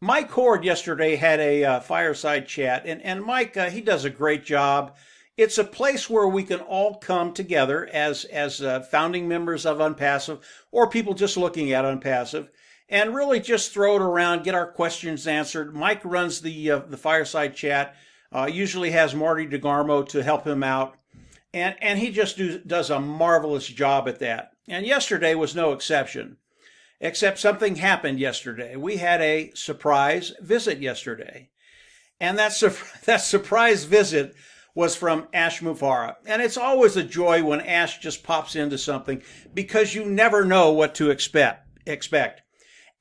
Mike Hord yesterday had a fireside chat, and Mike, he does a great job. It's a place where we can all come together as founding members of Onpassive, or people just looking at Onpassive, and really just throw it around, get our questions answered. Mike runs the fireside chat. Usually has Marty DeGarmo to help him out, and he just does a marvelous job at that. And yesterday was no exception. Except something happened yesterday. We had a surprise visit yesterday. And that surprise visit was from Ash Mufareh. And it's always a joy when Ash just pops into something because you never know what to expect.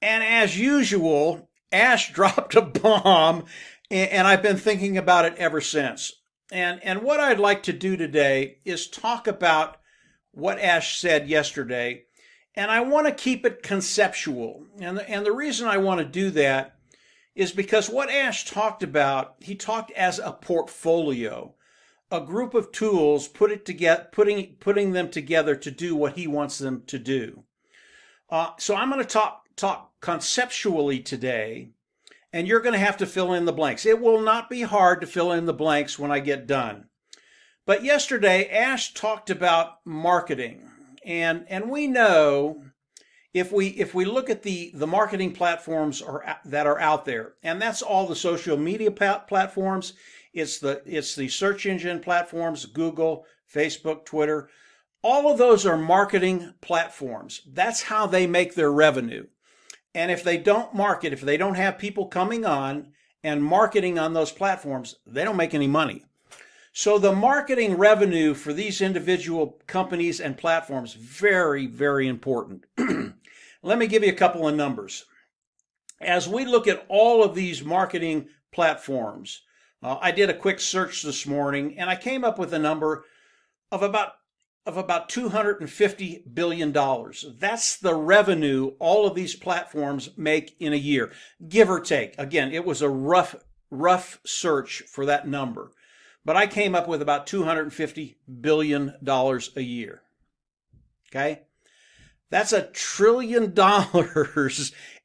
And as usual, Ash dropped a bomb, and I've been thinking about it ever since. And what I'd like to do today is talk about what Ash said yesterday, and I want to keep it conceptual. And the reason I want to do that is because what Ash talked about, he talked as a portfolio, a group of tools putting them together to do what he wants them to do. So I'm going to talk conceptually today, and you're going to have to fill in the blanks. It will not be hard to fill in the blanks when I get done. But yesterday, Ash talked about marketing. And we know if we look at the marketing platforms that are out there, and that's all the social media platforms, it's the search engine platforms, Google, Facebook, Twitter, all of those are marketing platforms. That's how they make their revenue. And if they don't market, if they don't have people coming on and marketing on those platforms, they don't make any money. So the marketing revenue for these individual companies and platforms, very, very important. Let me give you a couple of numbers. As we look at all of these marketing platforms, I did a quick search this morning, and I came up with a number of about $250 billion. That's the revenue all of these platforms make in a year, give or take. Again, it was a rough search for that number. But I came up with about $250 billion a year. Okay? That's $1 trillion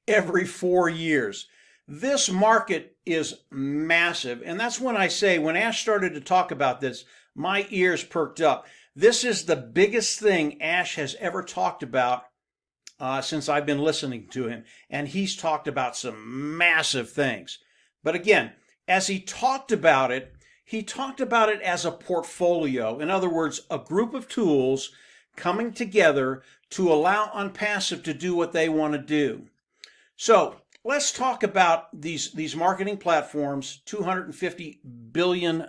every 4 years. This market is massive. And that's when I say, when Ash started to talk about this, my ears perked up. This is the biggest thing Ash has ever talked about since I've been listening to him. And he's talked about some massive things. But again, as he talked about it as a portfolio. In other words, a group of tools coming together to allow Onpassive to do what they want to do. So let's talk about these marketing platforms, $250 billion.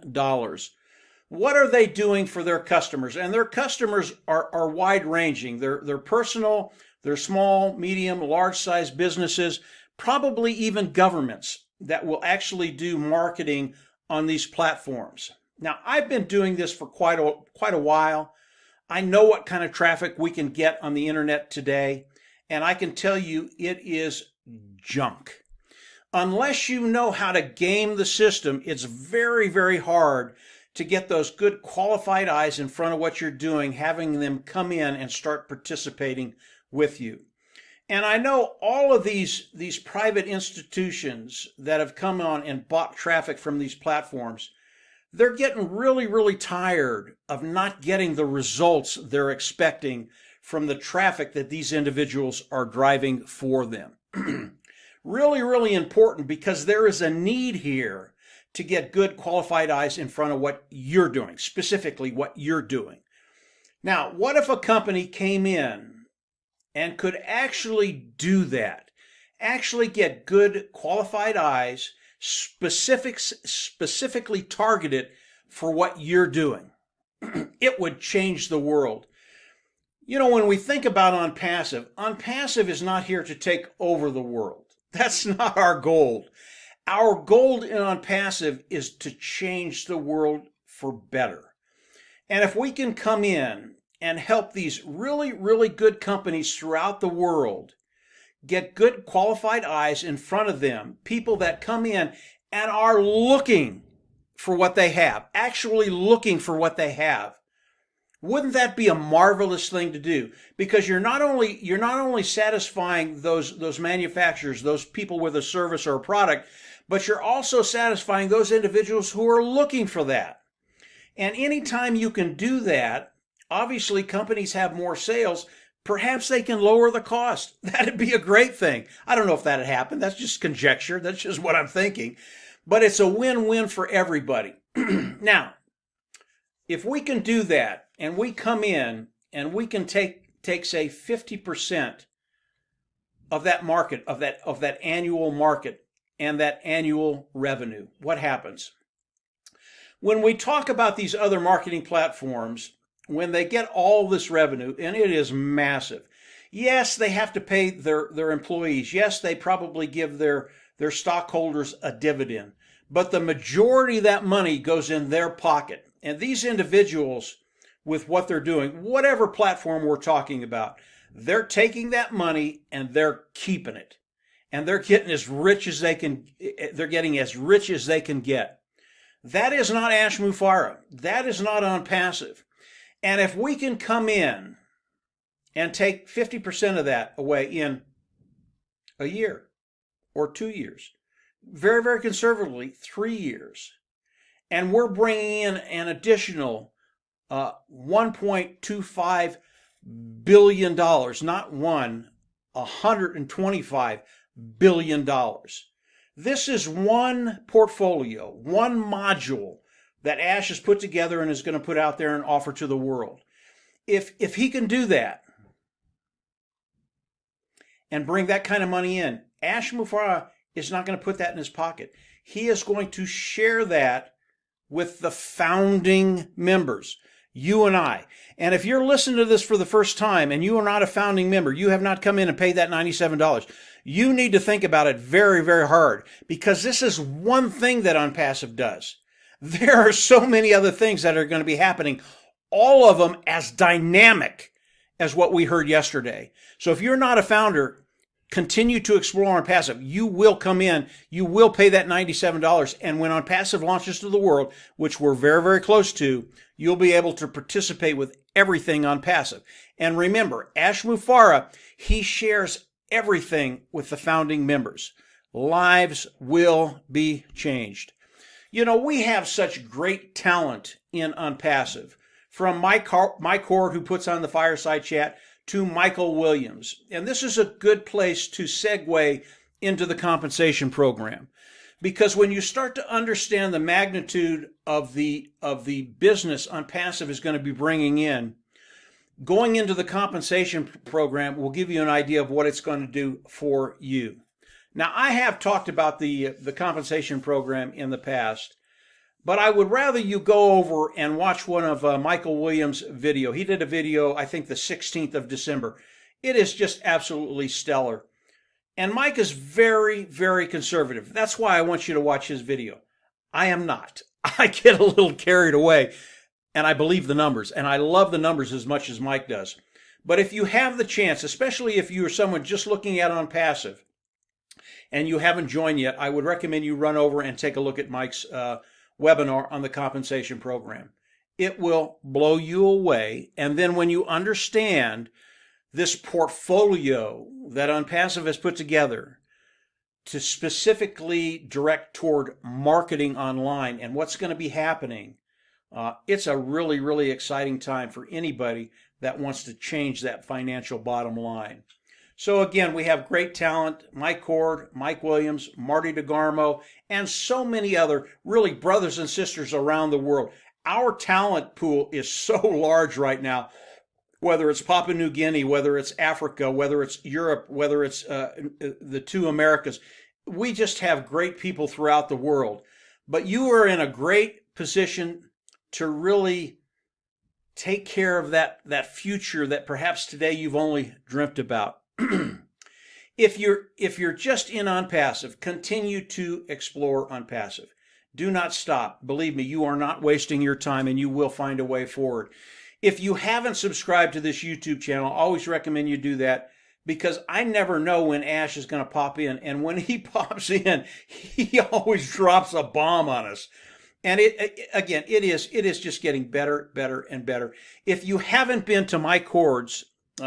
What are they doing for their customers? And their customers are wide-ranging. They're personal, they're small, medium, large-sized businesses, probably even governments that will actually do marketing on these platforms. Now, I've been doing this for quite a while. I know what kind of traffic we can get on the internet today, and I can tell you it is junk. Unless you know how to game the system, it's very, very hard to get those good qualified eyes in front of what you're doing, having them come in and start participating with you. And I know all of these private institutions that have come on and bought traffic from these platforms, they're getting really, really tired of not getting the results they're expecting from the traffic that these individuals are driving for them. Really, really important, because there is a need here to get good qualified eyes in front of what you're doing, specifically what you're doing. Now, what if a company came in and could actually do that, actually get good qualified eyes, specifically targeted for what you're doing? It would change the world. You know, when we think about Onpassive is not here to take over the world. That's not our goal. Our goal in Onpassive is to change the world for better. And if we can come in and help these really, really good companies throughout the world get good qualified eyes in front of them, people that come in and are looking for what they have, actually looking for what they have, Wouldn't that be a marvelous thing to do? Because you're not only satisfying those manufacturers, those people with a service or a product, but you're also satisfying those individuals who are looking for that. And anytime you can do that, obviously companies have more sales. Perhaps they can lower the cost. That'd be a great thing. I don't know if that'd happen. That's just conjecture. That's just what I'm thinking. But it's a win-win for everybody. Now, if we can do that, and we come in and we can take say 50% of that market, of that annual market and that annual revenue, what happens? When we talk about these other marketing platforms, when they get all this revenue, and it is massive, yes, they have to pay their employees. Yes, they probably give their stockholders a dividend. But the majority of that money goes in their pocket. And these individuals, with what they're doing, whatever platform we're talking about, they're taking that money and they're keeping it. And they're getting as rich as they can, they're getting as rich as they can get. That is not Ash Mufareh. That is not Onpassive. And if we can come in and take 50% of that away in a year or 2 years, very, very conservatively, 3 years, and we're bringing in an additional $1.25 billion, not one, $125 billion. This is one portfolio, one module that Ash has put together and is going to put out there and offer to the world. If he can do that and bring that kind of money in, Ash Mufareh is not going to put that in his pocket. He is going to share that with the founding members, you and I. And if you're listening to this for the first time and you are not a founding member, you have not come in and paid that $97, you need to think about it very, very hard, because this is one thing that Onpassive does. There are so many other things that are going to be happening, all of them as dynamic as what we heard yesterday. So if you're not a founder, continue to explore Onpassive. You will come in, you will pay that $97, and when Onpassive launches to the world, which we're very, very close to, you'll be able to participate with everything Onpassive. And remember, Ash Mufareh, he shares everything with the founding members. Lives will be changed. You know, we have such great talent in Onpassive, from Mike Hord, who puts on the Fireside chat, to Michael Williams. And this is a good place to segue into the compensation program. Because when you start to understand the magnitude of the business Onpassive is going to be bringing in, going into the compensation program will give you an idea of what it's going to do for you. Now, I have talked about the compensation program in the past, but I would rather you go over and watch one of Michael Williams' video. He did a video, I think the 16th of December. It is just absolutely stellar. And Mike is very, very conservative. That's why I want you to watch his video. I am not. I get a little carried away, and I believe the numbers, and I love the numbers as much as Mike does. But if you have the chance, especially if you are someone just looking at Onpassive and you haven't joined yet, I would recommend you run over and take a look at Mike's webinar on the compensation program. It will blow you away. And then when you understand this portfolio that Onpassive has put together to specifically direct toward marketing online and what's going to be happening, it's a really, really exciting time for anybody that wants to change that financial bottom line. So again, we have great talent: Mike Hord, Mike Williams, Marty DeGarmo, and so many other really brothers and sisters around the world. Our talent pool is so large right now, whether it's Papua New Guinea, whether it's Africa, whether it's Europe, whether it's the two Americas. We just have great people throughout the world. But you are in a great position to really take care of that future that perhaps today you've only dreamt about. If you're just in Onpassive, continue to explore Onpassive. Do not stop. Believe me, you are not wasting your time, and you will find a way forward. If you haven't subscribed to this YouTube channel, I always recommend you do that, because I never know when Ash is going to pop in. And when he pops in, he always drops a bomb on us. And again, it is just getting better, better, and better. If you haven't been to Mike Hord's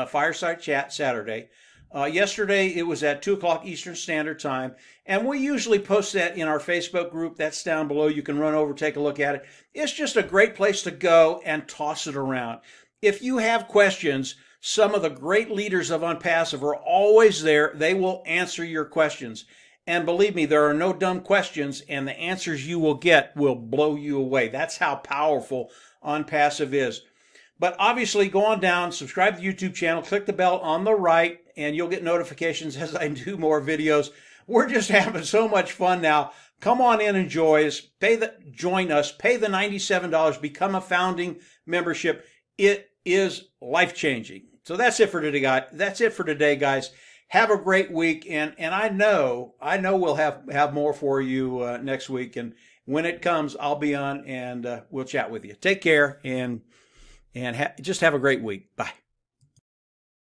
Fireside Chat Saturday, yesterday it was at 2 o'clock Eastern Standard Time, and we usually post that in our Facebook group. That's down below. You can run over, take a look at it. It's just a great place to go and toss it around. If you have questions, some of the great leaders of Onpassive are always there. They will answer your questions. And believe me, there are no dumb questions, and the answers you will get will blow you away. That's how powerful Onpassive is. But obviously, go on down, subscribe to the YouTube channel, click the bell on the right, and you'll get notifications as I do more videos. We're just having so much fun now. Come on in and join us. Join us. Pay the $97. Become a founding membership. It is life-changing. So that's it for today, guys. That's it for today, guys. Have a great week, and I know we'll have more for you next week. And when it comes, I'll be on and we'll chat with you. Take care and just have a great week. Bye.